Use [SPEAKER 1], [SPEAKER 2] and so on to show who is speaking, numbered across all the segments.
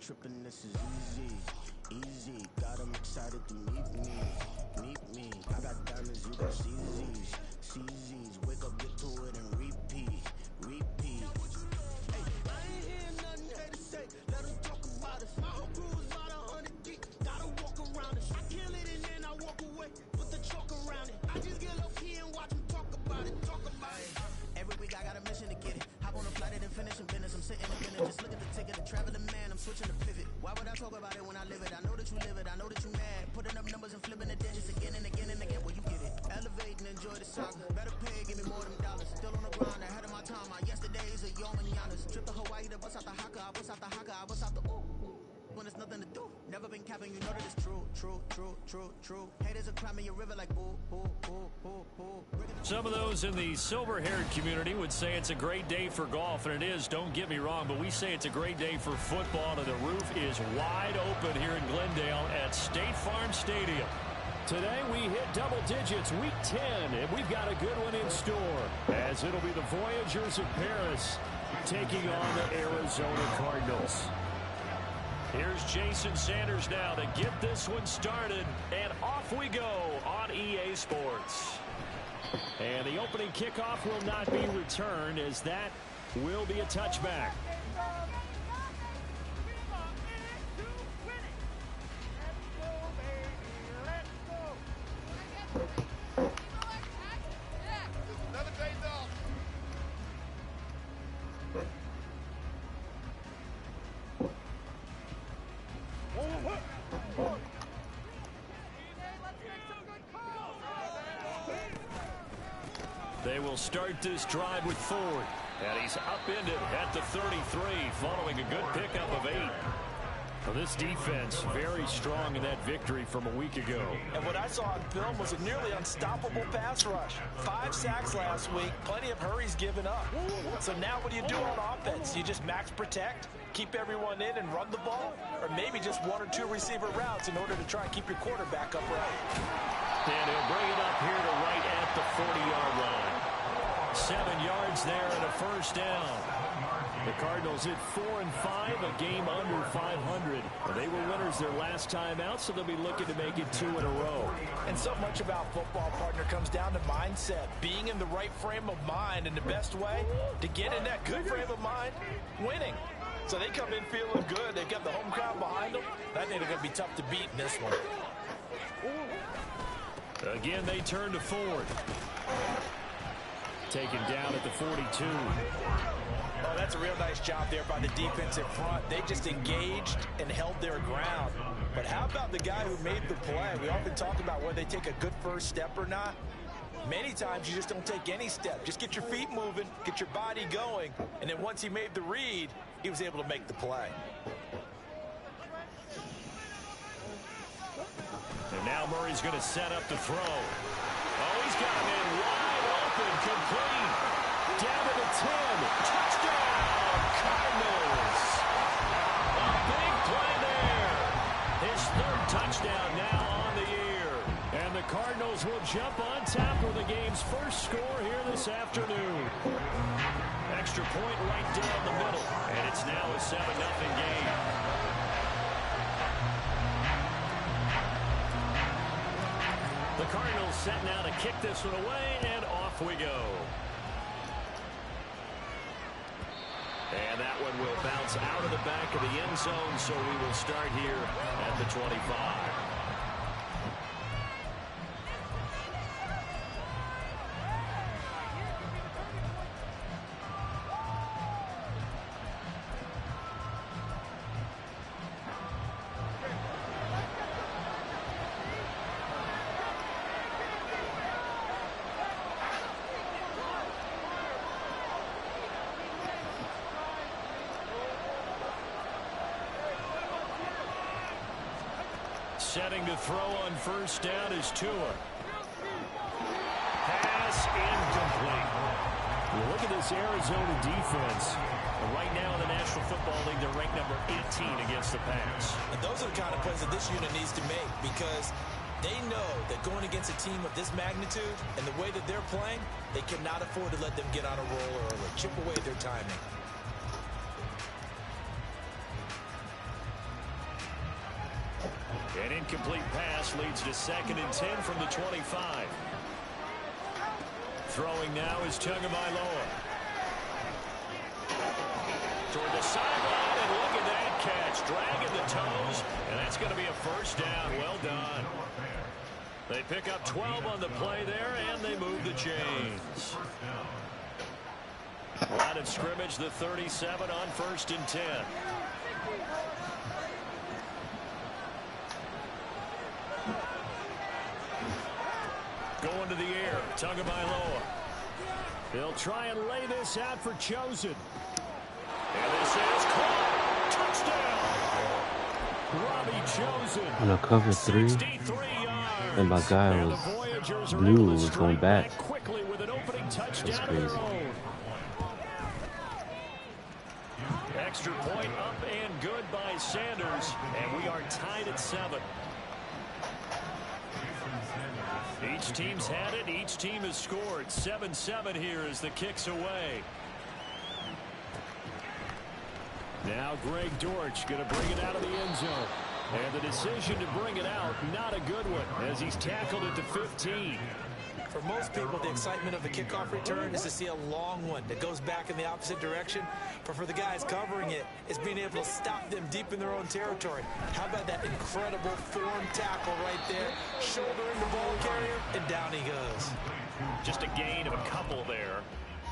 [SPEAKER 1] tripping, this is easy, easy. Got them excited to meet me. I got diamonds, you got CZs, CZs. Wake up, get to it, and repeat. Hey, I ain't hearing nothing haters say. Let them talk about us. My whole crew is about 100 deep. Gotta walk around it. I kill it and then I walk away. Put the chalk around it. I just get low key and watch them talk about it. Every week I got a mission to get it. Hop on a flight and then finish in business. I'm sitting in business. Just look at the ticket. The traveling man. I'm switching to pivot. Why would I talk about it when I live it? I know that you live it. I know that you mad. Putting up numbers and flipping the digits again and again and again. Well, you get it. Elevate and enjoy the saga. Better pay, give me more than dollars. Still on the grind, ahead of my time. My yesterdays are your mananas. Trip to Hawaii to bust out the haka. I bust out the haka. I bust out the ooh. When there's nothing to do. Never been capping, you know that it's true. Haters are climbing your river like boo.
[SPEAKER 2] Some of those in the silver-haired community would say it's a great day for golf, and it is, don't get me wrong, but we say it's a great day for football, and the roof is wide open here in Glendale at State Farm Stadium.
[SPEAKER 3] Today we hit double digits, week 10, and we've got a good one in store, as it'll be the Voyagers of Paris taking on the Arizona Cardinals.
[SPEAKER 2] Here's Jason Sanders now to get this one started, and off we go on EA Sports.
[SPEAKER 3] And the opening kickoff will not be returned, as that will be a touchback.
[SPEAKER 2] They will start this drive with Ford. And he's upended at the 33 following a good pickup of 8.
[SPEAKER 3] Well, this defense very strong in that victory from a week ago.
[SPEAKER 4] And what I saw on film was a nearly unstoppable pass rush. 5 sacks last week, plenty of hurries given up. So now what do you do on offense? You just max protect, keep everyone in and run the ball? Or maybe just 1 or 2 receiver routes in order to try and keep your quarterback upright?
[SPEAKER 2] And he'll bring it up here to right at the 40-yard line. 7 yards there and a first down.
[SPEAKER 3] The Cardinals hit 4-5, a game under 500. They were winners their last time out, so they'll be looking to make it 2 in a row.
[SPEAKER 4] And so much about football, partner, comes down to mindset. Being in the right frame of mind, and the best way to get in that good frame of mind, winning. So they come in feeling good. They've got the home crowd behind them. I think they're going to be tough to beat in this one.
[SPEAKER 3] Again, they turn to Ford. Taken down at the 42.
[SPEAKER 4] Oh, that's a real nice job there by the defensive front. They just engaged and held their ground. But how about the guy who made the play? We often talk about whether they take a good first step or not. Many times you just don't take any step. Just get your feet moving, get your body going, and then once he made the read, he was able to make the play.
[SPEAKER 3] And now Murray's going to set up the throw. Oh, he's got him in wide open, complete. Down to the 10. Touchdown, Cardinals.
[SPEAKER 2] A big play there. His 3rd touchdown now on the year.
[SPEAKER 3] And the Cardinals will jump on top with the game's first score here this afternoon.
[SPEAKER 2] Extra point right down the middle. And it's now a 7-0 game. The Cardinals set now to kick this one away, and off we go. And that one will bounce out of the back of the end zone, so we will start here at the 25.
[SPEAKER 3] Setting to throw on first down is Tua. Pass incomplete. Well, look at this Arizona defense. Right now in the National Football League, they're ranked number 18 against the pass.
[SPEAKER 4] And those are the kind of plays that this unit needs to make, because they know that going against a team of this magnitude and the way that they're playing, they cannot afford to let them get on a roll or chip away their timing.
[SPEAKER 2] An incomplete pass leads to 2nd and 10 from the 25. Throwing now is Tagovailoa. Toward the sideline, and look at that catch. Dragging the toes, and that's going to be a first down. Well done. They pick up 12 on the play there, and they move the chains. Line of scrimmage, the 37 on 1st and 10. Going to the air, Tagovailoa. They'll try and lay this out for Chosen. And this is caught. Touchdown. Robbie Chosen.
[SPEAKER 5] On a cover 3, and my guy was blue, was going back. That's crazy.
[SPEAKER 2] Extra point up and good by Sanders, and we are tied at 7. Each team's had it. Each team has scored. 7-7 here as the kick's away. Now Greg Dortch going to bring it out of the end zone. And the decision to bring it out, not a good one, as he's tackled it to 15.
[SPEAKER 4] For most people, the excitement of the kickoff return is to see a long one that goes back in the opposite direction. But for the guys covering it, it's being able to stop them deep in their own territory. How about that incredible form tackle right there? Shouldering the ball carrier, and down he goes.
[SPEAKER 2] Just a gain of a couple there,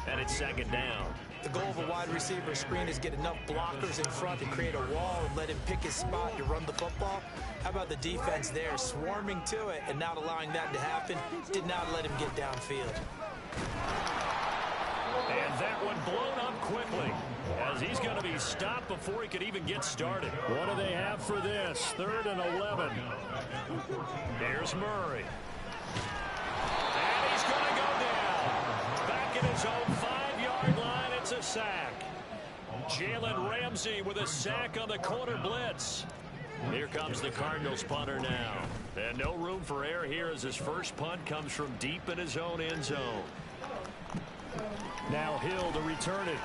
[SPEAKER 2] and it's 2nd down.
[SPEAKER 4] The goal of a wide receiver screen is get enough blockers in front to create a wall and let him pick his spot to run the football. How about the defense there, swarming to it and not allowing that to happen? Did not let him get downfield.
[SPEAKER 2] And that one blown up quickly, as he's going to be stopped before he could even get started. What do they have for this? 3rd and 11. Here's Murray. And he's going to go down. Back in his own 5-yard line, it's a sack. Jalen Ramsey with a sack on the corner blitz. Here comes the Cardinals punter now. And no room for error here as his first punt comes from deep in his own end zone. Now Hill to return it.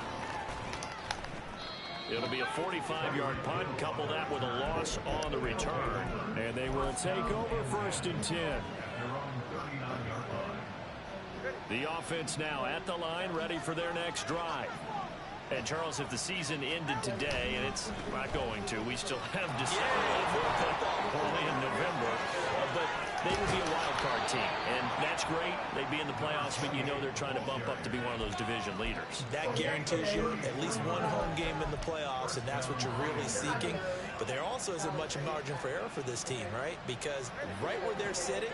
[SPEAKER 2] It'll be a 45-yard punt. Couple that with a loss on the return. And they will take over 1st and 10. The offense now at the line, ready for their next drive. And, Charles, if the season ended today, and it's not going to, we still have December, only in November, but they would be a wild card team. And that's great. They'd be in the playoffs, but you know they're trying to bump up to be one of those division leaders.
[SPEAKER 4] That guarantees you at least one home game in the playoffs, and that's what you're really seeking. But there also isn't much margin for error for this team, right? Because right where they're sitting,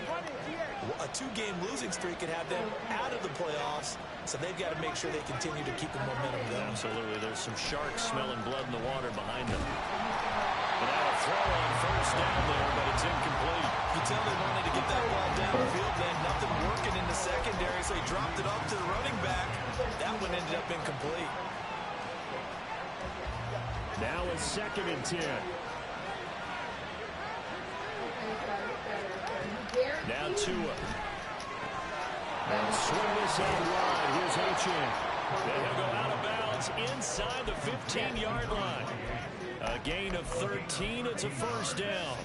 [SPEAKER 4] a 2-game losing streak could have them out of the playoffs. So they've got to make sure they continue to keep the momentum going.
[SPEAKER 2] Absolutely. There's some sharks smelling blood in the water behind them. But now a throw on 1st down there, but it's incomplete.
[SPEAKER 4] You tell they wanted to get that ball downfield, then nothing working in the secondary, so he dropped it off to the running back. That one ended up incomplete.
[SPEAKER 2] Now a 2nd and 10. Now Tua. And swing this out wide. Here's Achan. Then he'll go out of bounds inside the 15-yard line. A gain of 13. It's a first down.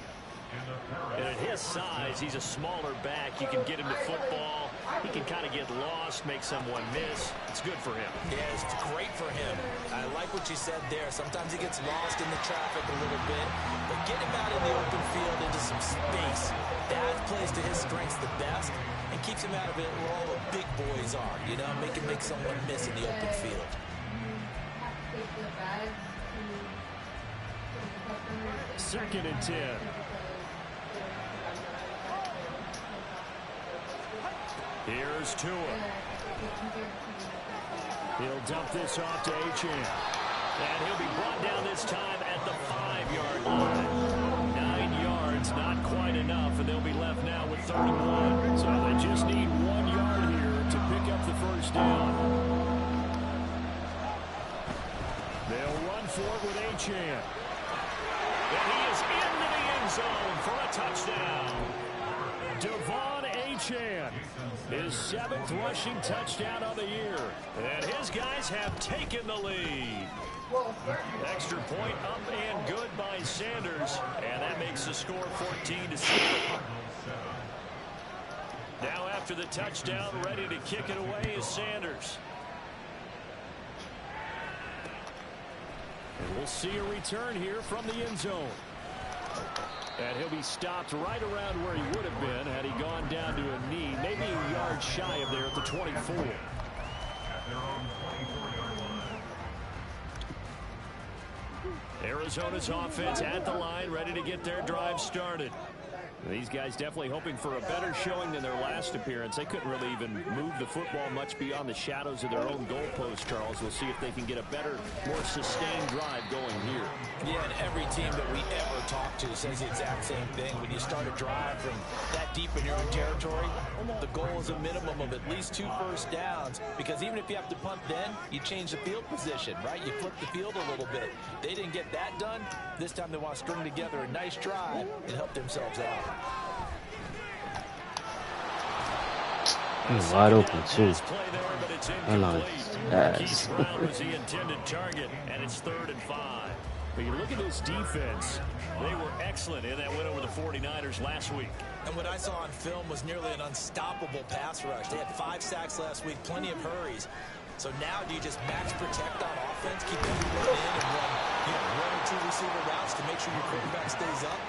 [SPEAKER 2] And at his size, he's a smaller back. You can get him to football. He can kind of get lost, make someone miss. It's good for him.
[SPEAKER 4] Yeah, it's great for him. I like what you said there. Sometimes he gets lost in the traffic a little bit. But get him out in the open field into some space. That plays to his strengths the best and keeps him out of it where all the big boys are. You know, make someone miss in the open field.
[SPEAKER 2] 2nd and 10. Here's Tua. He'll dump this off to Achan. And he'll be brought down this time at the 5-yard line. 9 yards, not quite enough, and they'll be left now with 31. So they just need 1 yard here to pick up the first down. They'll run for it with Achan. And he is into the end zone for a touchdown. Devon Achan, his 7th rushing touchdown of the year. And his guys have taken the lead. Extra point up and good by by Sanders, and that makes the score 14-7. Now after the touchdown, ready to kick it away is Sanders. And we'll see a return here from the end zone. And he'll be stopped right around where he would have been had he gone down to a knee, maybe a yard shy of there at the 24. Arizona's offense at the line, ready to get their drive started. These guys definitely hoping for a better showing than their last appearance. They couldn't really even move the football much beyond the shadows of their own goalpost, Charles. We'll see if they can get a better, more sustained drive going here.
[SPEAKER 4] Yeah, and every team that we ever talk to says the exact same thing. When you start a drive from that deep in your own territory, the goal is a minimum of at least 2 first downs, because even if you have to punt then, you change the field position, right? You flip the field a little bit. They didn't get that done. This time they want to string together a nice drive and help themselves out.
[SPEAKER 5] He's wide open too.
[SPEAKER 2] Keith Brown was the intended target, and it's 3rd and 5. But you look at this defense, they were excellent in that win over the 49ers last week.
[SPEAKER 4] And what I saw on film was nearly an unstoppable pass rush. They had 5 sacks last week, plenty of hurries. So now do you just max protect on offense, keep everyone in and run 1 or 2 receiver routes to make sure your quarterback stays up?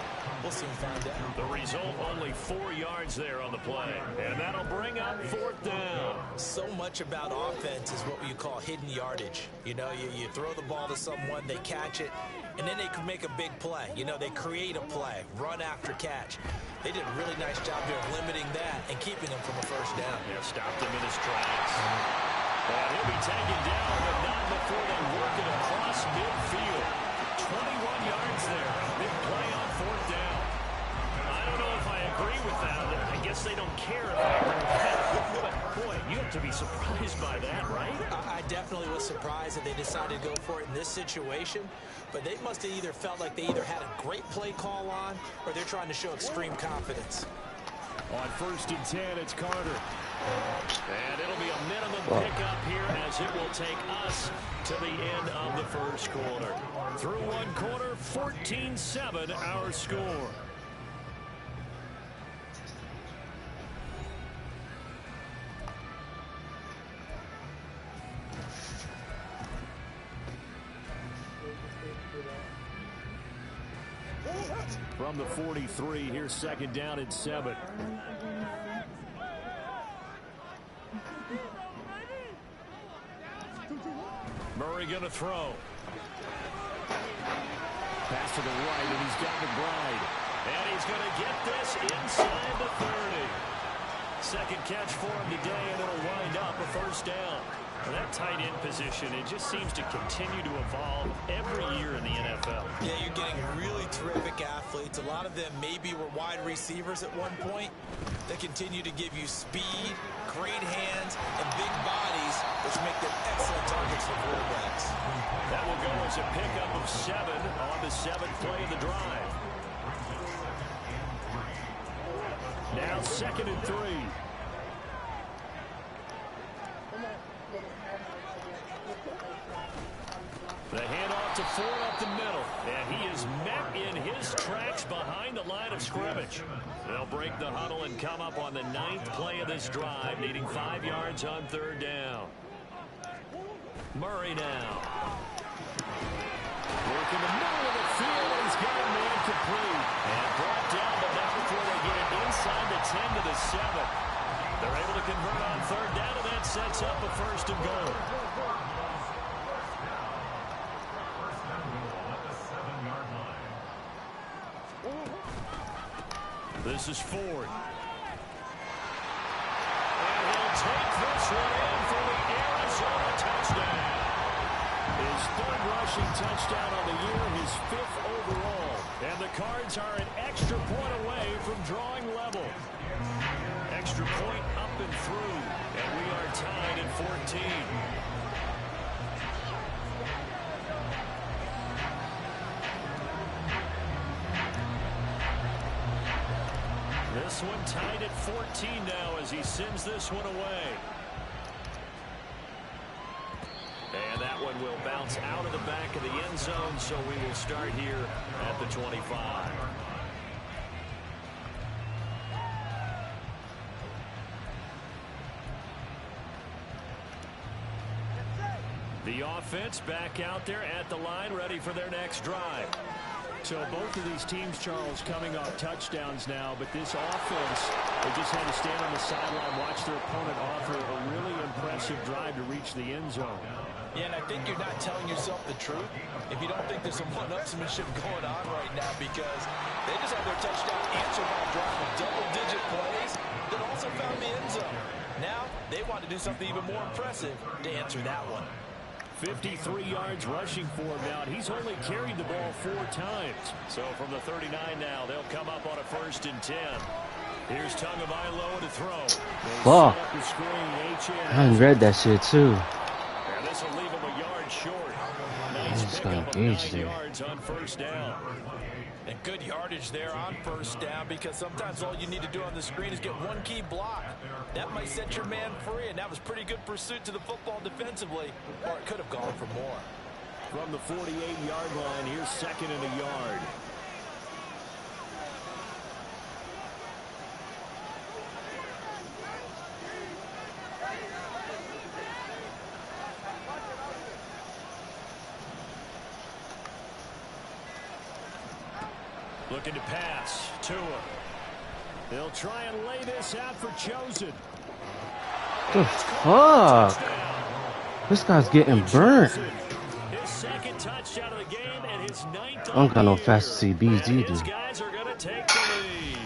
[SPEAKER 4] We'll soon find out.
[SPEAKER 2] The result, only 4 yards there on the play. And that'll bring up 4th down.
[SPEAKER 4] So much about offense is what you call hidden yardage. You know, you throw the ball to someone, they catch it, and then they can make a big play. You know, they create a play, run after catch. They did a really nice job here of limiting that and keeping him from a first down.
[SPEAKER 2] Yeah, stopped him in his tracks. And he'll be taken down, but not before they work it across midfield. 21 yards there. Big play on 4th down. I don't know if I agree with that. I guess they don't care if I agree with that. But, boy, you have to be surprised by that, right?
[SPEAKER 4] I definitely was surprised that they decided to go for it in this situation. But they must have either felt like they either had a great play call on or they're trying to show extreme confidence.
[SPEAKER 2] On 1st and 10, it's Carter. And it'll be a minimum pickup here as it will take us to the end of the first quarter. Through 1 quarter, 14-7 our score. From the 43, here's 2nd down and 7. Murray going to throw. Pass to the right, and he's got McBride. And he's going to get this inside the 30. 2nd catch for him today, and it'll wind up a first down. And that tight end position, it just seems to continue to evolve every year in the NFL.
[SPEAKER 4] Yeah, you're getting really terrific athletes. A lot of them maybe were wide receivers at one point. They continue to give you speed, great hands, and big bodies, which make them excellent targets for quarterbacks.
[SPEAKER 2] That will go as a pickup of 7 on the 7th play of the drive. Now 2nd and 3. The handoff to Ford up the middle, and he is met in his tracks behind the line of scrimmage. They'll break the huddle and come up on the 9th play of this drive, needing 5 yards on 3rd down. Murray now. Work in the middle of the field, and he's got a man complete. And brought down, but not before they get it inside the 10 to the 7. They're able to convert on 3rd down, and that sets up a 1st and goal. This is Ford. And he'll take this one in for the Arizona touchdown. His 3rd rushing touchdown on the year, his 5th overall. And the Cards are an extra point away from drawing level. Extra point up and through. And we are tied at 14. This one tied at 14 now as he sends this one away. And that one will bounce bounce out of the back of the end zone, so we will start here at the 25. The offense back out there at the line, ready for their next drive.
[SPEAKER 3] So both of these teams, Charles, coming off touchdowns now, but this offense, they just had to stand on the sideline, watch their opponent offer a really impressive drive to reach the end zone.
[SPEAKER 4] Yeah, and I think you're not telling yourself the truth if you don't think there's some one-upsmanship going on right now, because they just had their touchdown answered by a drive of double-digit plays that also found the end zone. Now they want to do something even more impressive to answer that one.
[SPEAKER 2] 53 yards rushing for him now. He's only carried the ball 4 times. So from the 39 now, they'll come up on a 1st and 10. Here's Tagovailoa to throw.
[SPEAKER 5] Fuck. I read that shit too.
[SPEAKER 2] And this will leave him a yard short. Nice pickup of 9 yards on 1st down.
[SPEAKER 4] And good yardage there on 1st down, because sometimes all you need to do on the screen is get one key block. That might set your man free, and that was pretty good pursuit to the football defensively, or it could have gone for more.
[SPEAKER 2] From the 48-yard line, here's 2nd and a yard. Looking to pass. Tua. They'll try and lay this out for Chosen.
[SPEAKER 5] The fuck? This guy's getting burnt.
[SPEAKER 2] His 2nd touchdown of the game and his 9th.
[SPEAKER 5] I don't got no fast CBs either.
[SPEAKER 2] His guys are going to take the lead.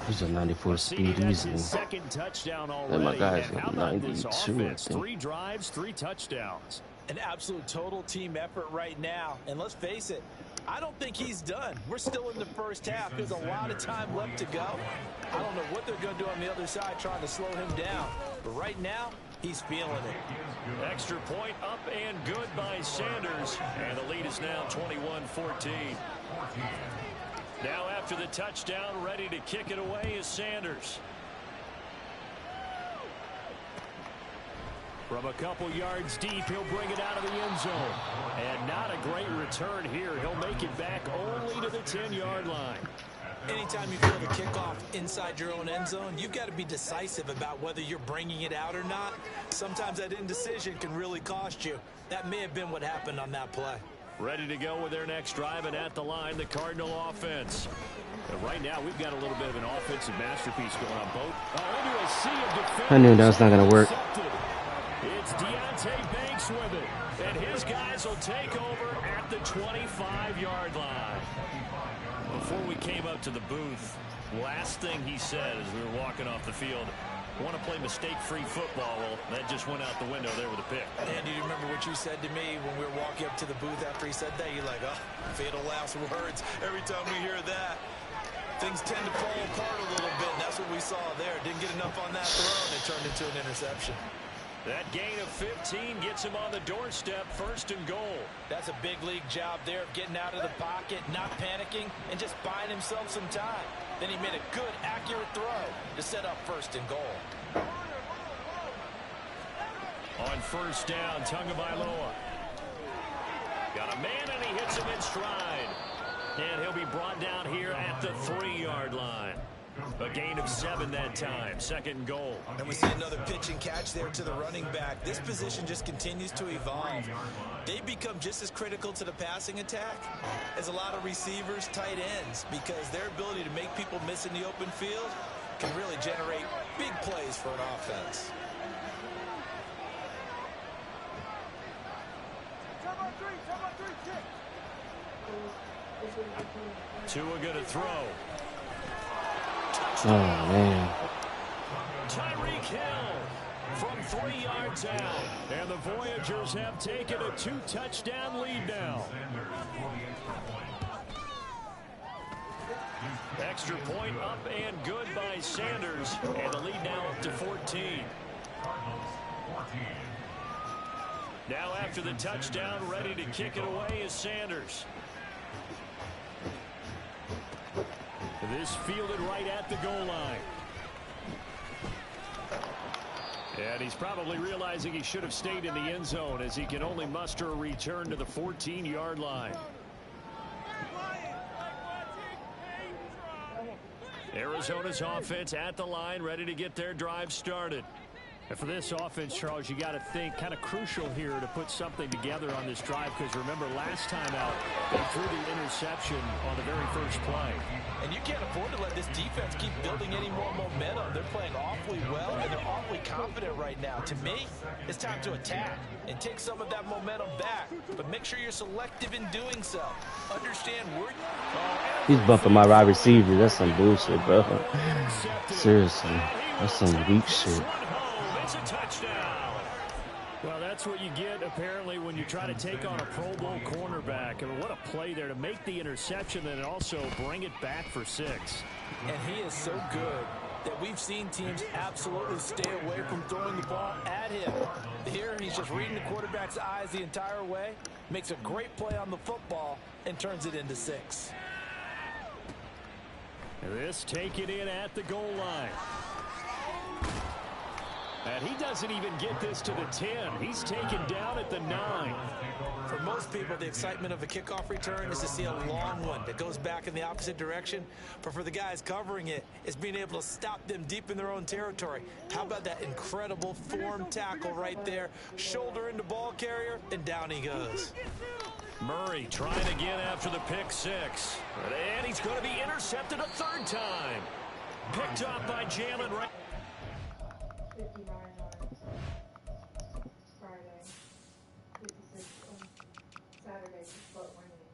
[SPEAKER 5] He's a 94 speed easily.
[SPEAKER 2] Second touchdown already.
[SPEAKER 5] And my guy's
[SPEAKER 2] and
[SPEAKER 5] a
[SPEAKER 2] how about
[SPEAKER 5] 92,
[SPEAKER 2] this
[SPEAKER 5] I
[SPEAKER 2] offense?
[SPEAKER 5] think.
[SPEAKER 2] 3 drives, 3 touchdowns.
[SPEAKER 4] An absolute total team effort right now. And let's face it, I don't think he's done. We're still in the 1st half. There's a lot of time left to go. I don't know what they're going to do on the other side trying to slow him down. But right now, he's feeling it.
[SPEAKER 2] Extra point up and good by Sanders. And the lead is now 21-14. Now after the touchdown, ready to kick it away is Sanders. From a couple yards deep, he'll bring it out of the end zone. And not a great return here. He'll make it back only to the 10-yard line.
[SPEAKER 4] Anytime you feel the kickoff inside your own end zone, you've got to be decisive about whether you're bringing it out or not. Sometimes that indecision can really cost you. That may have been what happened on that play.
[SPEAKER 2] Ready to go with their next drive, and at the line, the Cardinal offense. And right now, we've got a little bit of an offensive masterpiece going on both. Into a sea of defenders.
[SPEAKER 5] I knew that was not going to work.
[SPEAKER 2] It's Deontay Banks with it, and his guys will take over at the 25-yard line. Before we came up to the booth, last thing he said as we were walking off the field, want to play mistake-free football. Well, that just went out the window there with a pick.
[SPEAKER 4] And do you remember what you said to me when we were walking up to the booth after he said that? You're like, oh, fatal last words. Every time we hear that, things tend to fall apart a little bit, and that's what we saw there. Didn't get enough on that throw, and it turned into an interception.
[SPEAKER 2] That gain of 15 gets him on the doorstep, 1st and goal.
[SPEAKER 4] That's a big league job there of getting out of the pocket, not panicking, and just buying himself some time. Then he made a good, accurate throw to set up 1st and goal.
[SPEAKER 2] On 1st down, Tagovailoa. Got a man, and he hits him in stride. And he'll be brought down here at the 3-yard line. A gain of 7 that time, 2nd and goal.
[SPEAKER 4] And we see another pitch and catch there to the running back. This position just continues to evolve. They become just as critical to the passing attack as a lot of receivers, tight ends, because their ability to make people miss in the open field can really generate big plays for an offense.
[SPEAKER 2] Tua going to throw.
[SPEAKER 5] Oh, man.
[SPEAKER 2] Tyreek Hill from 3 yards out. And the Voyagers have taken a 2-touchdown lead now. Extra point up and good by Sanders. And the lead now up to 14. Now after the touchdown, ready to kick it away is Sanders. This fielded right at the goal line. And he's probably realizing he should have stayed in the end zone as he can only muster a return to the 14-yard line. Arizona's offense at the line, ready to get their drive started. And for this offense, Charles, you got to think kind of crucial here to put something together on this drive, because remember last time out they threw the interception on the very first play.
[SPEAKER 4] And you can't afford to let this defense keep building any more momentum. They're playing awfully well, and they're awfully confident right now. To me, it's time to attack and take some of that momentum back. But make sure you're selective in doing so. Understand where
[SPEAKER 5] he's bumping my wide receiver. That's some bullshit, bro. Seriously. That's some weak shit.
[SPEAKER 2] It's a touchdown. Well, that's what you get, apparently, when you try to take on a Pro Bowl cornerback. I mean, what a play there to make the interception and also bring it back for 6.
[SPEAKER 4] And he is so good that we've seen teams absolutely stay away from throwing the ball at him. Here, he's just reading the quarterback's eyes the entire way, makes a great play on the football, and turns it into 6.
[SPEAKER 2] This taken in at the goal line. And he doesn't even get this to the 10. He's taken down at the 9.
[SPEAKER 4] For most people, the excitement of a kickoff return is to see a long one that goes back in the opposite direction. But for the guys covering it, it's being able to stop them deep in their own territory. How about that incredible form tackle right there? Shoulder into ball carrier, and down he goes.
[SPEAKER 2] Murray trying again after the pick 6. And he's going to be intercepted a 3rd time. Picked off by Jalen Wright.
[SPEAKER 6] 59 on Friday, 56 on Saturday to start winning.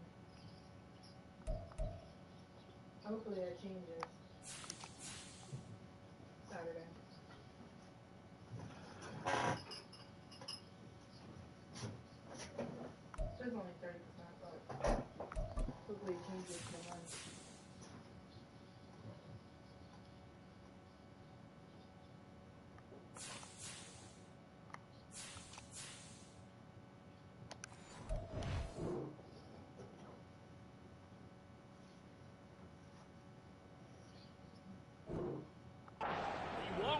[SPEAKER 6] Hopefully that changes Saturday. There's only 30%, but hopefully it changes the month.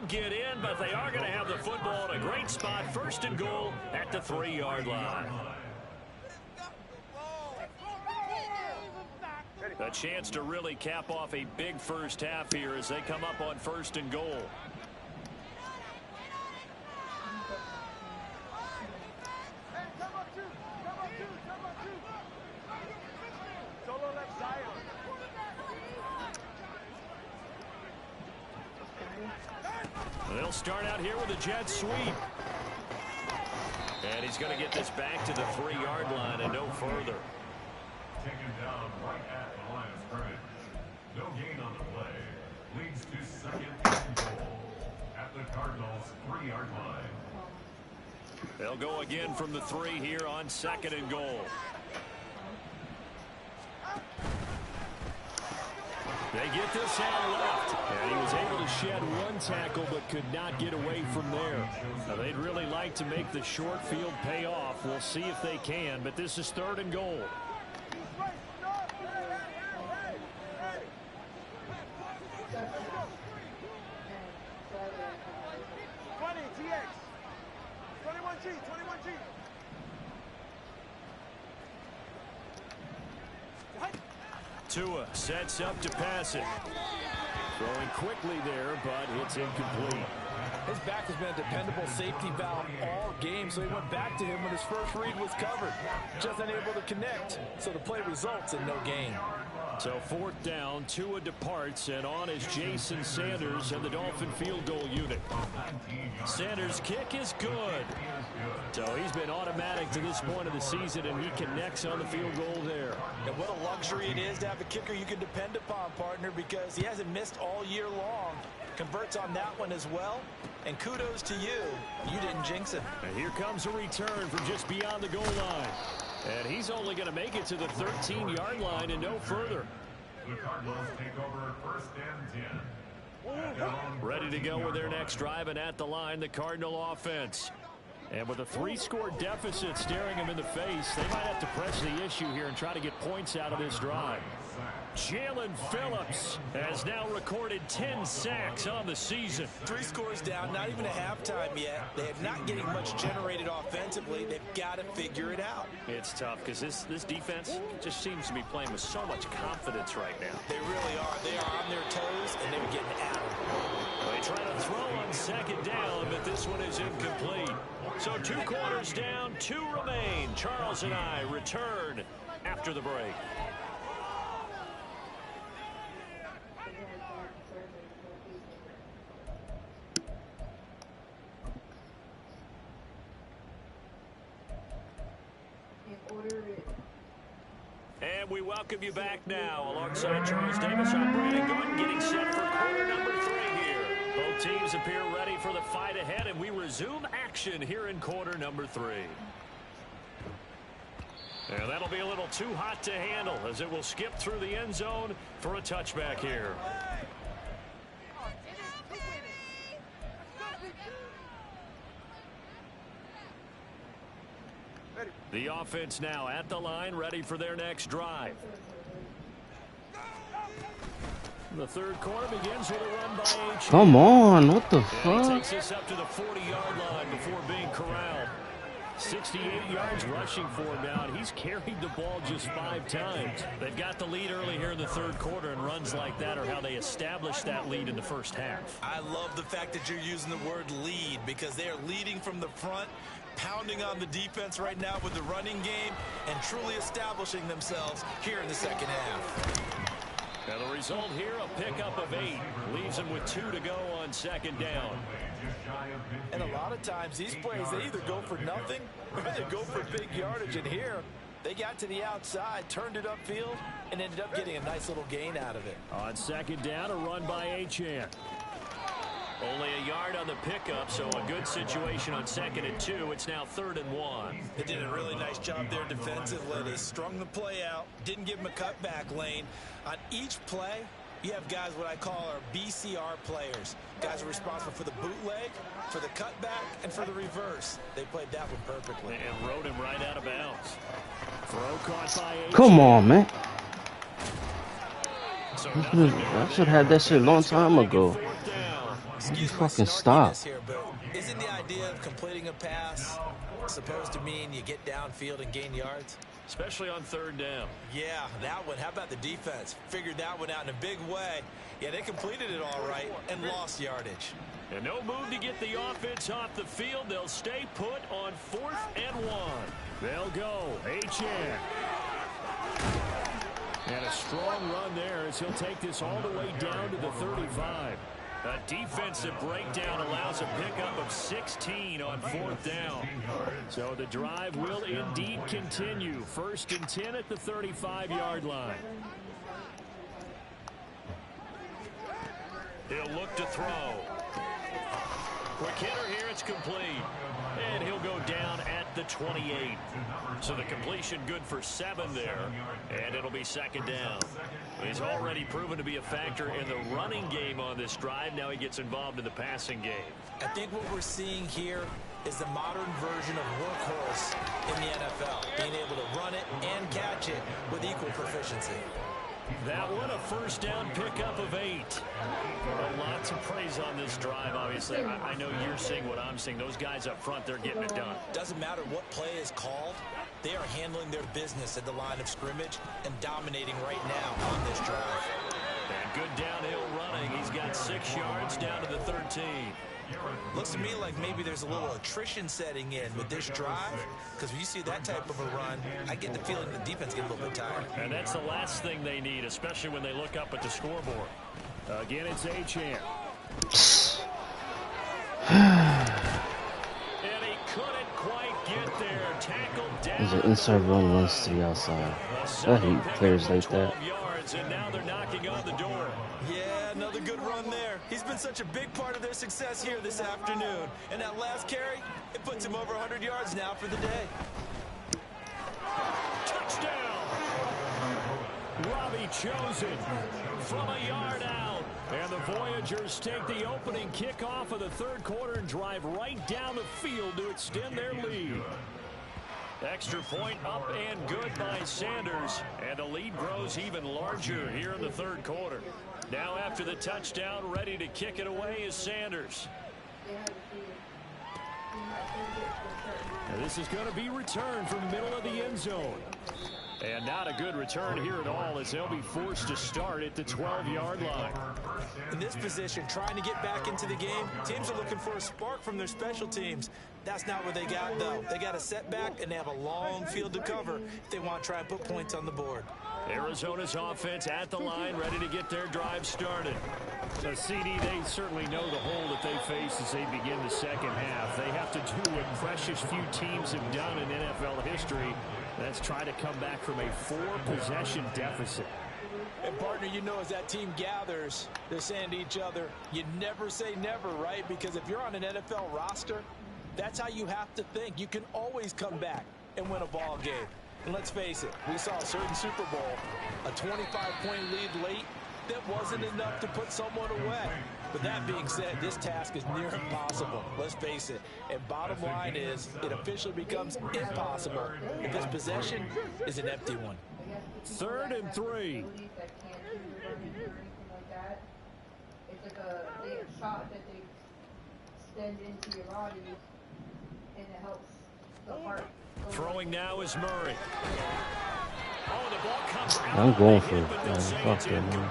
[SPEAKER 2] Get in, but they are going to have the football in a great spot. 1st and goal at the 3-yard line. A chance to really cap off a big first half here as they come up on 1st and goal. They'll start out here with a jet sweep. And he's going to get this back to the 3-yard line and no further.
[SPEAKER 7] Taken down right at the line of scrimmage. No gain on the play. Leads to 2nd and goal at the Cardinals' 3-yard line.
[SPEAKER 2] They'll go again from the 3 here on 2nd and goal. They get this out left, and he was able to shed 1 tackle but could not get away from there. Now, they'd really like to make the short field pay off. We'll see if they can, but this is 3rd and goal. Tua sets up to pass it. Throwing quickly there, but it's incomplete.
[SPEAKER 4] His back has been a dependable safety valve all game, so he went back to him when his first read was covered. Just unable to connect, so the play results in no gain.
[SPEAKER 2] So 4th down, Tua departs, and on is Jason Sanders and the Dolphin field goal unit. Sanders' kick is good. So he's been automatic to this point of the season, and he connects on the field goal there.
[SPEAKER 4] And what a luxury it is to have a kicker you can depend upon, partner, because he hasn't missed all year long. Converts on that one as well. And kudos to you. You didn't jinx him.
[SPEAKER 2] And here comes a return from just beyond the goal line. And he's only going to make it to the 13-yard line and no further.
[SPEAKER 7] The Cardinals take over 1st and 10.
[SPEAKER 2] Ready to go with their next drive, and at the line, the Cardinal offense. And with a 3-score deficit staring him in the face, they might have to press the issue here and try to get points out of this drive. Jalen Phillips has now recorded 10 sacks on the season.
[SPEAKER 4] 3 scores down, not even a halftime yet. They're not getting much generated offensively. They've got to figure it out.
[SPEAKER 3] It's tough because this defense just seems to be playing with so much confidence right now.
[SPEAKER 4] They really are. They are on their toes, and they're getting at them.
[SPEAKER 2] They try to throw on second down, but this one is incomplete. So 2 quarters down, 2 remain. Charles and I return after the break. And we welcome you back now. Alongside Charles Davis, I'm Brandon Gordon, getting set for quarter number 3 here. Both teams appear ready for the fight ahead, and we resume action here in quarter number 3. And that'll be a little too hot to handle as it will skip through the end zone for a touchback here. The offense now at the line, ready for their next drive. The third quarter begins with a run by H.
[SPEAKER 5] Come on, what the
[SPEAKER 2] And he
[SPEAKER 5] fuck?
[SPEAKER 2] takes us up to the 40-yard line before being corralled. 68 yards rushing for him now, and he's carried the ball just 5 times. They've got the lead early here in the third quarter, and runs like that are how they establish that lead in the first half.
[SPEAKER 4] I love the fact that you're using the word lead because they are leading from the front, pounding on the defense right now with the running game, and truly establishing themselves here in the second half.
[SPEAKER 2] And the result here, a pickup of 8. Leaves them with 2 to go on second down.
[SPEAKER 4] And a lot of times these plays, they either go for nothing or they go for big yardage. And here, they got to the outside, turned it upfield, and ended up getting a nice little gain out of it.
[SPEAKER 2] On second down, a run by Achane. Only a yard on the pickup, so a good situation on 2nd and 2. It's now 3rd and 1.
[SPEAKER 4] They did a really nice job there defensively. They strung the play out, didn't give them a cutback lane. On each play, you have guys what I call our BCR players. Guys are responsible for the bootleg, for the cutback, and for the reverse. They played that one perfectly.
[SPEAKER 2] And rode him right out of bounds. Throw caught by Achane.
[SPEAKER 5] Come on, man.
[SPEAKER 2] So
[SPEAKER 5] I should have had that shit a long time ago.
[SPEAKER 4] Excuse my
[SPEAKER 5] fucking stop.
[SPEAKER 4] snarkiness here, but isn't the idea of completing a pass supposed to mean you get downfield and gain yards?
[SPEAKER 2] especially on 3rd down.
[SPEAKER 4] Yeah, that one. How about the defense? Figured that one out in a big way. Yeah, they completed it all right and lost yardage.
[SPEAKER 2] And no move to get the offense off the field. They'll stay put on 4th and 1. They'll go. Achane. And a strong run there as he'll take this all the way down to the 35. A defensive breakdown allows a pickup of 16 on 4th down. So the drive will indeed continue. 1st and 10 at the 35-yard line. He'll look to throw. Quick hitter here, it's complete. And he'll go down at the 28. So the completion good for 7 there. And it'll be 2nd down. He's already proven to be a factor in the running game on this drive. Now he gets involved in the passing game.
[SPEAKER 4] I think what we're seeing here is the modern version of workhorse in the NFL. Being able to run it and catch it with equal proficiency.
[SPEAKER 2] That one, a 1st down pickup of 8. Lots of praise on this drive, obviously. I know you're seeing what I'm seeing. Those guys up front, they're getting it done.
[SPEAKER 4] Doesn't matter what play is called. They are handling their business at the line of scrimmage and dominating right now on this drive.
[SPEAKER 2] And good downhill running. He's got 6 yards down to the 13.
[SPEAKER 4] Looks to me like maybe there's a little attrition setting in with this drive, because when you see that type of a run, I get the feeling the defense gets a little bit tired.
[SPEAKER 2] And that's the last thing they need, especially when they look up at the scoreboard. Again, it's Achane. And he couldn't quite get there. Tackled down.
[SPEAKER 5] There's an inside run, runs to the outside. I hate players like that.
[SPEAKER 2] Yards, and now they're knocking on the door.
[SPEAKER 4] Yeah, another good run there. He's been such a big part of their success here this afternoon. And that last carry, it puts him over 100 yards now for the day.
[SPEAKER 2] Touchdown! Robbie chosen from a yard out. And the Voyagers take the opening kickoff of the third quarter and drive right down the field to extend their lead. Extra point up and good by Sanders. And the lead grows even larger here in the third quarter. Now after the touchdown, ready to kick it away is Sanders. And this is going to be returned from the middle of the end zone. And not a good return here at all, as they'll be forced to start at the 12-yard line.
[SPEAKER 4] In this position, trying to get back into the game, teams are looking for a spark from their special teams. That's not what they got, though. They got a setback, and they have a long field to cover if they want to try and put points on the board.
[SPEAKER 2] Arizona's offense at the line, ready to get their drive started. So, CD, they certainly know the hole that they face as they begin the second half. They have to do what precious few teams have done in NFL history. That's try to come back from a 4-possession deficit.
[SPEAKER 4] And, partner, you know, as that team gathers, they're saying to each other, you never say never, right? Because if you're on an NFL roster, that's how you have to think. You can always come back and win a ball game. And let's face it, we saw a certain Super Bowl, a 25-point lead late, that wasn't enough to put someone away. But that being said, this task is near impossible. Let's face it. And bottom line is, it officially becomes impossible if this possession is an empty one.
[SPEAKER 2] 3rd and 3.
[SPEAKER 6] It's like a shot that they extend into your body, and it helps the heart.
[SPEAKER 2] Throwing now is Murray. Oh, the ball comes out.
[SPEAKER 5] I'm going for it. Fuck that, man.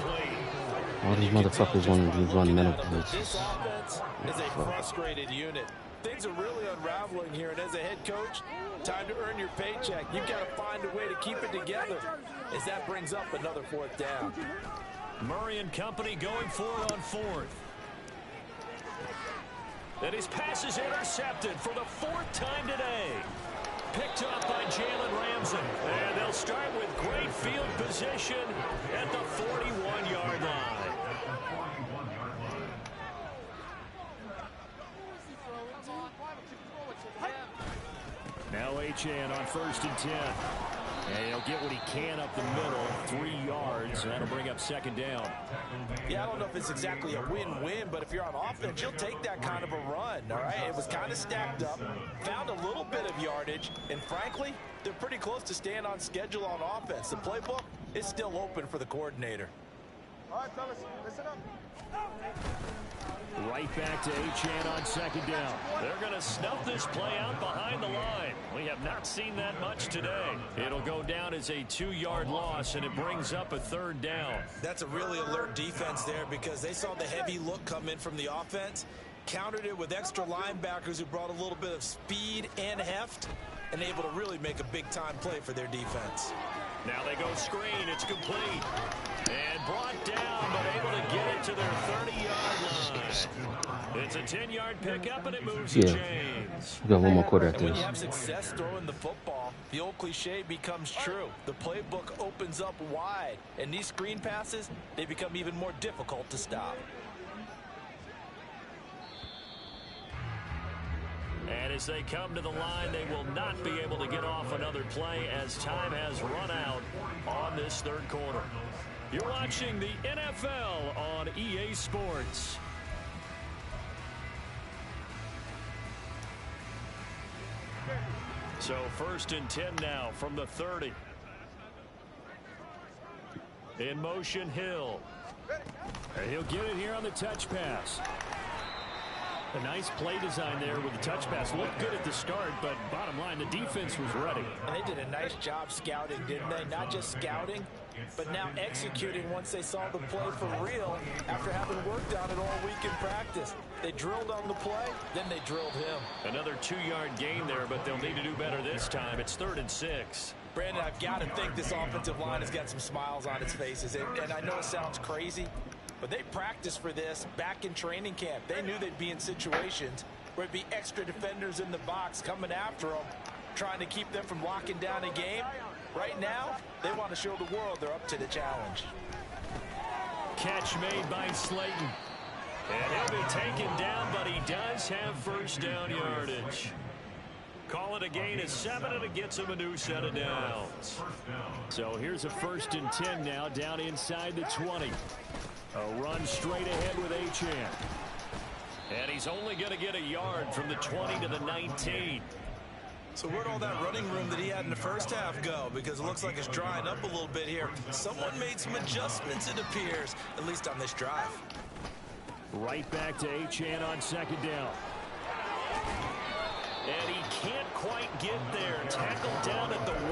[SPEAKER 5] All these motherfuckers want to run mental plays.
[SPEAKER 4] This offense is a frustrated unit. Things are really unraveling here, and as a head coach, time to earn your paycheck. You've got to find a way to keep it together as that brings up another 4th down.
[SPEAKER 2] Murray and company going for it on 4th. And his pass is intercepted for the 4th time today. Picked up by Jalen Ramsey. And they'll start with great field position at the 41-yard line. Now Achane on 1st and 10. And he'll get what he can up the middle, 3 yards. And that'll bring up 2nd down.
[SPEAKER 4] Yeah, I don't know if it's exactly a win-win, but if you're on offense, you'll take that kind of a run, all right? It was kind of stacked up, found a little bit of yardage, and frankly, they're pretty close to staying on schedule on offense. The playbook is still open for the coordinator.
[SPEAKER 8] All right, fellas, listen up.
[SPEAKER 2] Right back to Achane on 2nd down. They're going to snuff this play out behind the line. We have not seen that much today. It'll go down as a 2-yard loss, and it brings up a 3rd down.
[SPEAKER 4] That's a really alert defense there because they saw the heavy look come in from the offense, countered it with extra linebackers who brought a little bit of speed and heft, and able to really make a big-time play for their defense.
[SPEAKER 2] Now they go screen. It's complete. And brought down, but able to get it to their 30-yard line. It's a 10-yard pickup, and it moves the chains.
[SPEAKER 5] We got one more quarter after
[SPEAKER 4] When
[SPEAKER 5] this.
[SPEAKER 4] you have success throwing the football, the old cliche becomes true. The playbook opens up wide, and these screen passes, they become even more difficult to stop.
[SPEAKER 2] And as they come to the line, they will not be able to get off another play as time has run out on this 3rd quarter. You're watching the NFL on EA Sports. So 1st and 10 now from the 30. In motion, Hill. And he'll get it here on the touch pass. A nice play design there with the touch pass. Looked good at the start, but bottom line, the defense was ready.
[SPEAKER 4] And they did a nice job scouting, didn't they? Not just scouting, but now executing once they saw the play for real after having worked on it all week in practice. They drilled on the play, then they drilled him.
[SPEAKER 2] Another 2-yard gain there, but they'll need to do better this time. It's 3rd and 6.
[SPEAKER 4] Brandon, I've got to think this offensive line has got some smiles on its faces. And I know it sounds crazy, but they practiced for this back in training camp. They knew they'd be in situations where it'd be extra defenders in the box coming after them, trying to keep them from locking down a game. Right now, they want to show the world they're up to the challenge.
[SPEAKER 2] Catch made by Slayton. And he'll be taken down, but he does have 1st down yardage. Call it a gain of 7, and it gets him a new set of downs. So here's a 1st and 10 now, down inside the 20. A run straight ahead with Achane. And he's only going to get a yard from the 20 to the 19.
[SPEAKER 4] So where'd all that running room that he had in the first half go? Because it looks like it's drying up a little bit here. Someone made some adjustments, it appears, at least on this drive.
[SPEAKER 2] Right back to Achane on 2nd down. And he can't quite get there. Tackled down at the 1.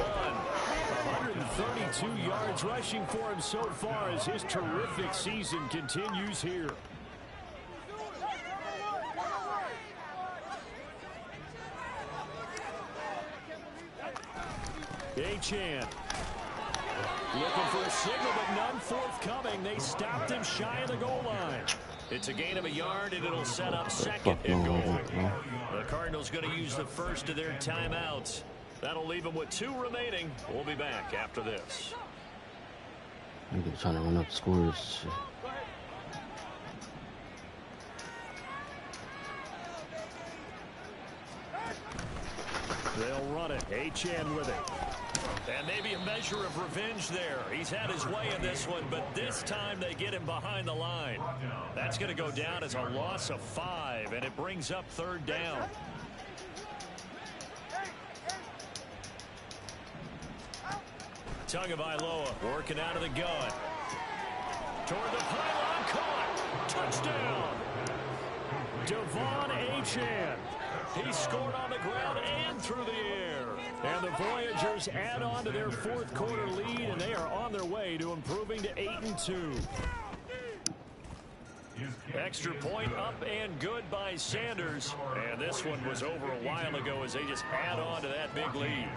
[SPEAKER 2] 132 yards rushing for him so far as his terrific season continues here. Achane looking for a signal, but none forthcoming. They stopped him shy of the goal line. It's a gain of a yard, and it'll set up 2nd and goal. The Cardinals going to use the first of their timeouts. That'll leave them with 2 remaining. We'll be back after this.
[SPEAKER 5] I'm trying to run up scores.
[SPEAKER 2] They'll run it. Achane with it. And maybe a measure of revenge there. He's had his way in this one, but this time they get him behind the line. That's going to go down as a loss of 5, and it brings up 3rd down. Tagovailoa working out of the gun. Toward the pylon, caught. Touchdown. Devon Achane. He scored on the ground and through the air. And the Voyagers add on to their 4th quarter lead, and they are on their way to improving to 8-2. Extra point up and good by Sanders. And this one was over a while ago as they just add on to that big lead.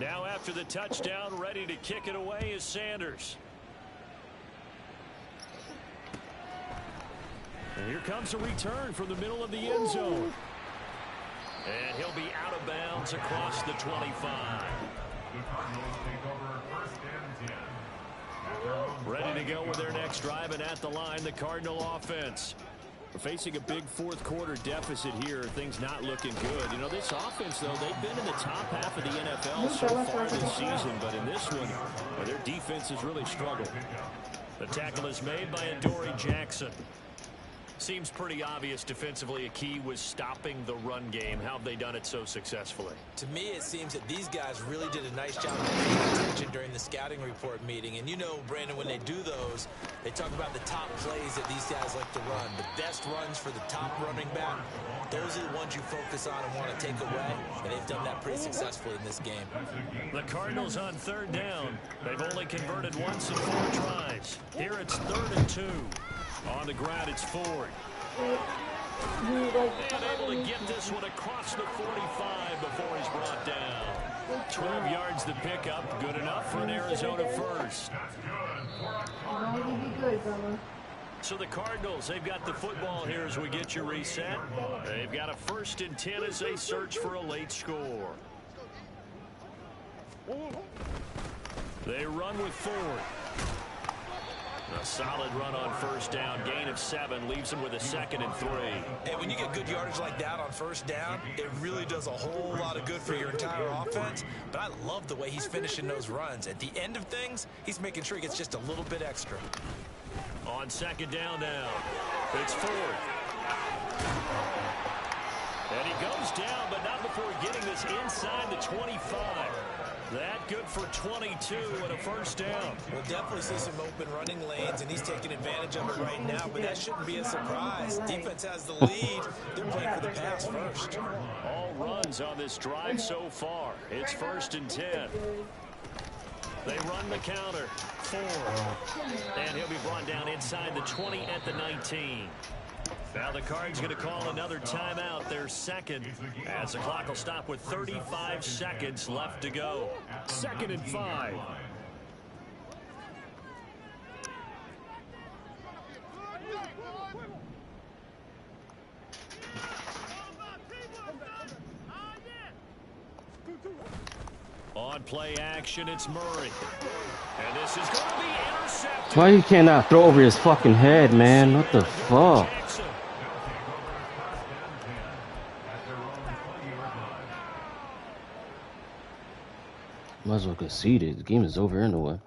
[SPEAKER 2] Now after the touchdown, ready to kick it away is Sanders. And here comes a return from the middle of the end zone. And he'll be out of bounds across the 25.
[SPEAKER 7] The Cardinals take over 1st and 10.
[SPEAKER 2] Ready to go with their next drive, and at the line, the Cardinal offense. We're facing a big 4th quarter deficit here. Things not looking good. You know, this offense, though, they've been in the top half of the NFL so far this season. But in this one, well, their defense has really struggled. The tackle is made by Adoree Jackson. Seems pretty obvious defensively a key was stopping the run game. How have they done it so successfully?
[SPEAKER 4] To me, it seems that these guys really did a nice job of paying attention during the scouting report meeting. And you know, Brandon, when they do those, they talk about the top plays that these guys like to run. The best runs for the top running back, those are the ones you focus on and want to take away. And they've done that pretty successfully in this game.
[SPEAKER 2] The Cardinals on 3rd down. They've only converted once in 4 tries. Here it's 3rd and 2. On the ground, it's Ford. And able to get this one across the 45 before he's brought down. 12 yards to pick up. Good enough for an Arizona first. So the Cardinals, they've got the football here as we get you reset. They've got a 1st and 10 as they search for a late score. They run with Ford. A solid run on 1st down. Gain of 7 leaves him with a 2nd and 3.
[SPEAKER 4] And when you get good yardage like that on 1st down, it really does a whole lot of good for your entire offense. But I love the way he's finishing those runs. At the end of things, he's making sure he gets just a little bit extra.
[SPEAKER 2] On 2nd down now, it's Ford. And he goes down, but not before getting this inside the 25. That good for 22 and a 1st down.
[SPEAKER 4] We'll definitely see some open running lanes, and he's taking advantage of it right now, but that shouldn't be a surprise. Defense has the lead. They're playing for the pass first.
[SPEAKER 2] All runs on this drive so far. It's 1st and 10. They run the counter. Ford. And he'll be brought down inside the 20 at the 19. Now the Cards going to call another timeout, their 2nd, as the clock will stop with 35 seconds left to go. 2nd and 5. On on play action. It's Murray. And this is going to be intercepted.
[SPEAKER 5] Why you cannot throw over his fucking head, man? What the fuck? Might as well concede it. The game is over anyway.